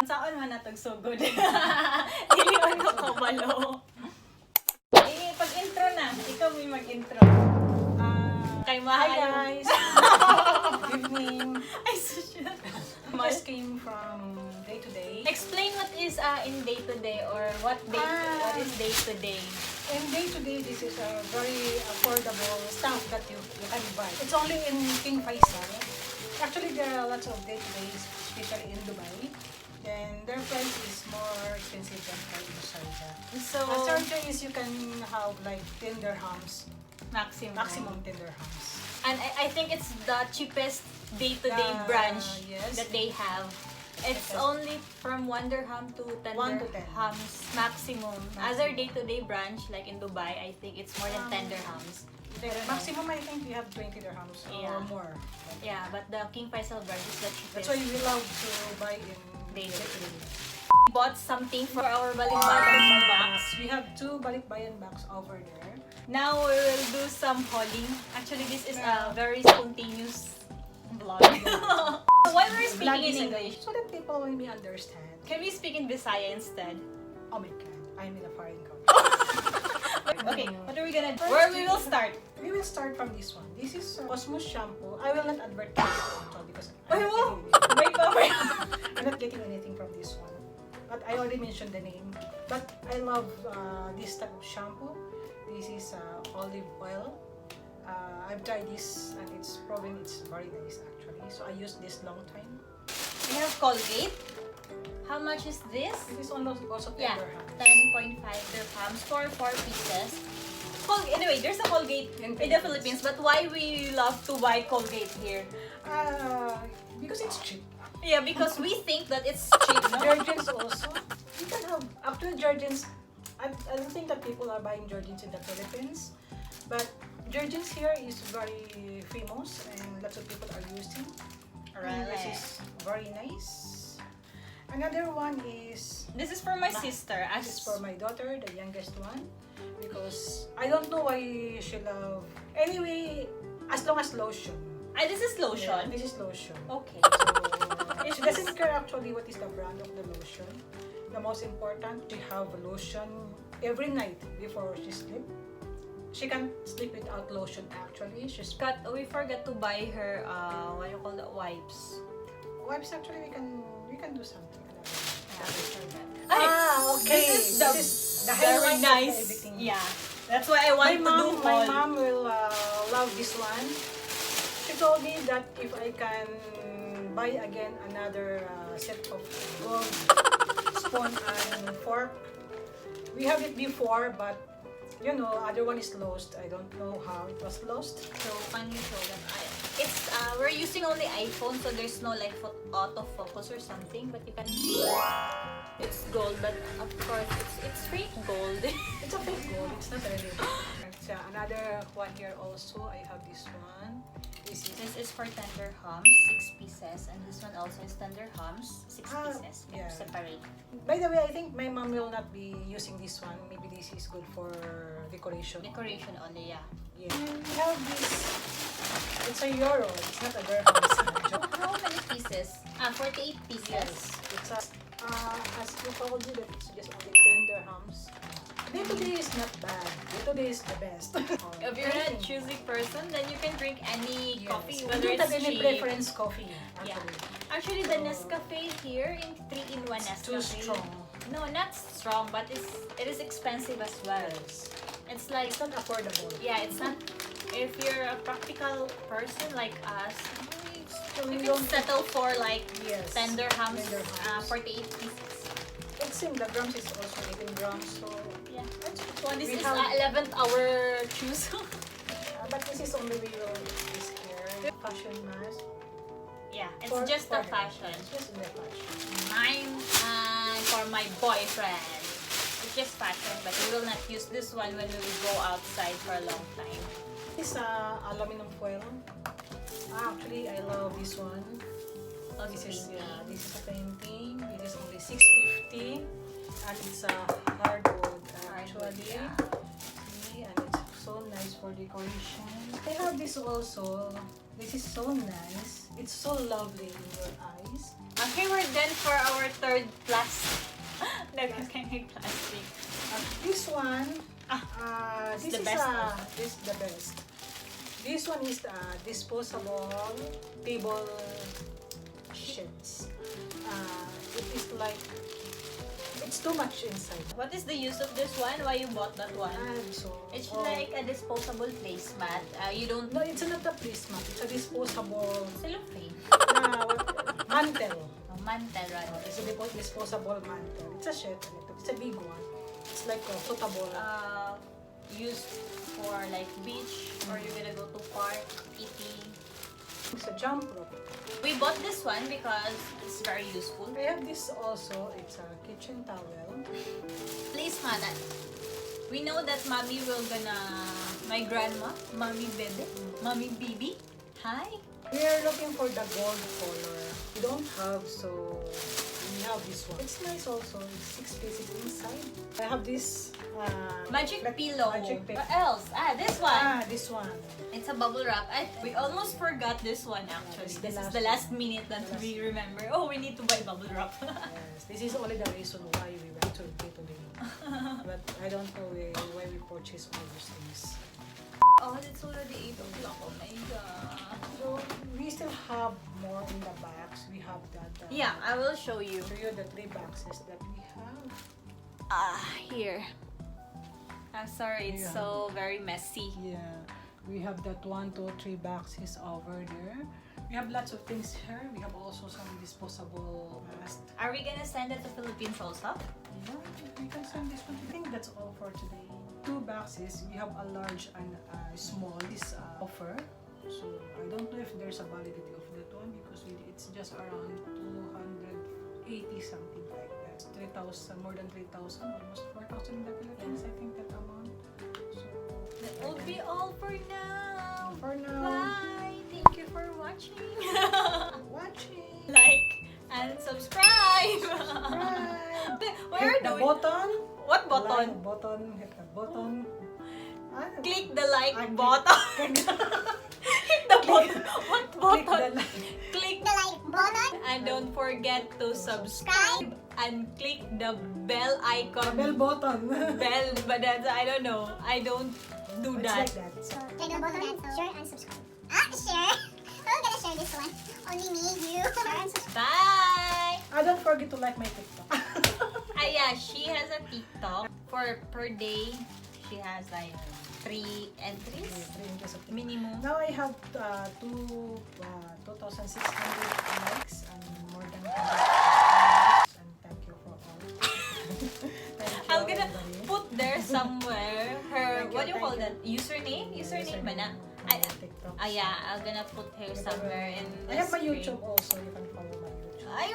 unsaon man natog so good. Dili man ko kabalo. Eh, pag-intro na. Ikaw may mag-intro. Kay Hi Mahal. guys! Good evening. Ay, social. Just came from day to day. Explain what is in day-to-day or what is day-to-day. And day to day, this is a very affordable stuff that you can buy. It's only in King Faisal. Actually, there are lots of day to days, especially in Dubai. And their price is more expensive than in Sharjah. So, Sharjah is you can have like 10 dirhams, maximum 10 dirhams. And I think it's the cheapest day-to-day branch yes. that they have. It's Yes. only from 1 dirham to 10 1 to 10. dirhams maximum. Other day-to-day branch, like in Dubai, I think it's more than 10 dirhams. The maximum, I think, we have 20 dirhams Yeah. or more. Yeah, but the King Faisal branch is the cheapest. That's why we love to buy in Day-to-day. We bought something for our Balikbayan Box. We have 2 Balikbayan Box over there. Now we will do some hauling. Actually, this is a very spontaneous vlog. Why we're speaking in English? So that people will understand. Can we speak in Bisaya instead? Oh my god, I'm in a foreign country. Okay, what are we gonna do? Where we will start? We will start from this one. This is Cosmos shampoo. I will not advertise it because Ay, wow! May cover. I'm not getting anything from this one. But I already mentioned the name. But I love this type of shampoo. This is olive oil. I've tried this and it's proven it's very nice actually. So I used this long time. We have Colgate. How much is this? This is also 10 Yeah, dirhams. 10.5 dirhams for 4 pieces. Anyway, there's a Colgate in the Philippines, but why we love to buy Colgate here? Because it's cheap. Yeah, because we think that it's cheap, no? Detergents also. You can have actually detergents. I don't think that people are buying detergents in the Philippines, but detergents here is very famous and lots of people are using. And this is very nice. Another one is This is for my sister. this is for my daughter, the youngest one, because I don't know why she love. Anyway, as long as lotion. This is lotion. Yeah, this is lotion. Okay. So, she doesn't care actually what is the brand of the lotion. The most important, she have lotion every night before she sleep. She can sleep without lotion actually. We forgot to buy her what you call the wipes. Wipes actually we can do something. Okay. This is the very highlight of nice. everything. Yeah. That's why I want to do My haul. mom will love this one. She told me that if I can buy again another set of gold spoon and fork. We have it before, but you know, other one is lost. I don't know how it was lost. So can you show them? It's we're using only iPhone, so there's no like autofocus or something. But you can. It's gold, but of course it's fake gold. It's a fake gold. It's not really. Another one here also. I have this one. This is for 10 dirhams, 6 pieces, and this one also is 10 dirhams, 6 pieces. Yeah. Separate. By the way, I think my mom will not be using this one. Maybe this is good for decoration. Decoration only, yeah. Yeah. And we have this. It's a euro. It's not a dirham. How many pieces? 48 pieces. Yes. It's as you told you that it's just only 10 dirhams. Day to day is not bad. Day to day is the best. If you're not a choosy person, then you can drink any coffee, We whether don't have it's any cheap. preference coffee. Yeah. Actually. Actually, the Nescafe here in 3-in-1 Nescafe. Too strong. No, not strong, but it is expensive as well. Yes. It's like, It's not affordable. yeah, it's not. If you're a practical person like us, you can don't- settle for like Yes. 10 dirhams, 10 dirhams. 48 pieces. It seems the grams is also 18 grams, so Yeah. that's Well, this we is have, 11th hour choose. but this is only we will use this here. Fashion mask. Yeah, it's For- just a for her. fashion. It's just in the fashion. Mine for my boyfriend. It's just fashion, but we will not use this one when we will go outside for a long time. This aluminum foil. Actually, I love this one. Oh, This is painting. this is a painting. It is only 650, and it's a hardwood actually. yeah. See, and it's so nice for decoration. I have this also. This is so nice. It's so lovely in your eyes. Okay, we're done for our third plastic. Plastic. This one, It's this the is best one. this is the best. This one is the disposable table sheets. It is like, it's too much inside. What is the use of this one? Why you bought that one? And so, It's like a disposable placemat. You don't... no, it's not a prismat. It's a disposable Cellophane. mantle. Mantel, rather. It's a disposable mantle. It's a sheet. It's a big one. It's like suitable. Used for like beach, or you're gonna go to park, eating. It's a jump rope. We bought this one because it's very useful. I have this also. It's a kitchen towel. Please, Mada. We know that Mommy will gonna... My grandma, Mommy Bebe, Mommy Bibi. Hi. We are looking for the gold color. We don't have, so we have this one. It's nice also. It's 6 pieces inside. I have this Magic pillow. Magic pillow. What else? This one. This one. It's a bubble wrap. We almost forgot this one actually. This is This is the the last minute that we remember. Oh, we need to buy bubble wrap. Yes, this is only the reason why we went to today. But I don't know why we purchased all these things. Oh, it's already 8 o'clock. Oh my god. So we still have more in the box. We have that. Yeah, I will show you. Show you the 3 boxes that we have. Here. I'm sorry, it's Yeah. so very messy. Yeah, we have that 1, 2, 3 boxes over there. We have lots of things here. We have also some disposable masks. Are we gonna send it to Philippines also? Yeah, we can send this one. I think that's all for today. 2 boxes. We have a large and a small this offer. So I don't know if there's a validity of that one because it's just around 280 something like that. 3,000, more than 3,000, almost 4,000 in the Philippines. I think that amount. So That will be all for now. for now, Bye. Thank you for watching. watching. Like and subscribe. Right. Where Hit do the we? button. What button? Like button. Hit the button. Click the like Ah, button. Hit the button. What Click the button? like. Click the like button and don't forget to subscribe and click the bell icon. Bell button. Bell, but that's, I don't know. I don't do It's that. like that. so click the button, share and subscribe. Share. I'm gonna share this one. Only me, you. Share and subscribe. Bye. Don't forget to like my TikTok. Yeah, she has a TikTok. For per day, she has like 3 entries. 3 inches of Minimum. Now I have 2,600 likes and more than 100 likes. And thank you for all. Thank you, I'm gonna everybody. put there somewhere her, Thank you, what do you call thank that? Username? Username ba na? TikTok. Yeah, I'm gonna put her somewhere in the I have my screen. YouTube also. You can follow my YouTube. Ay,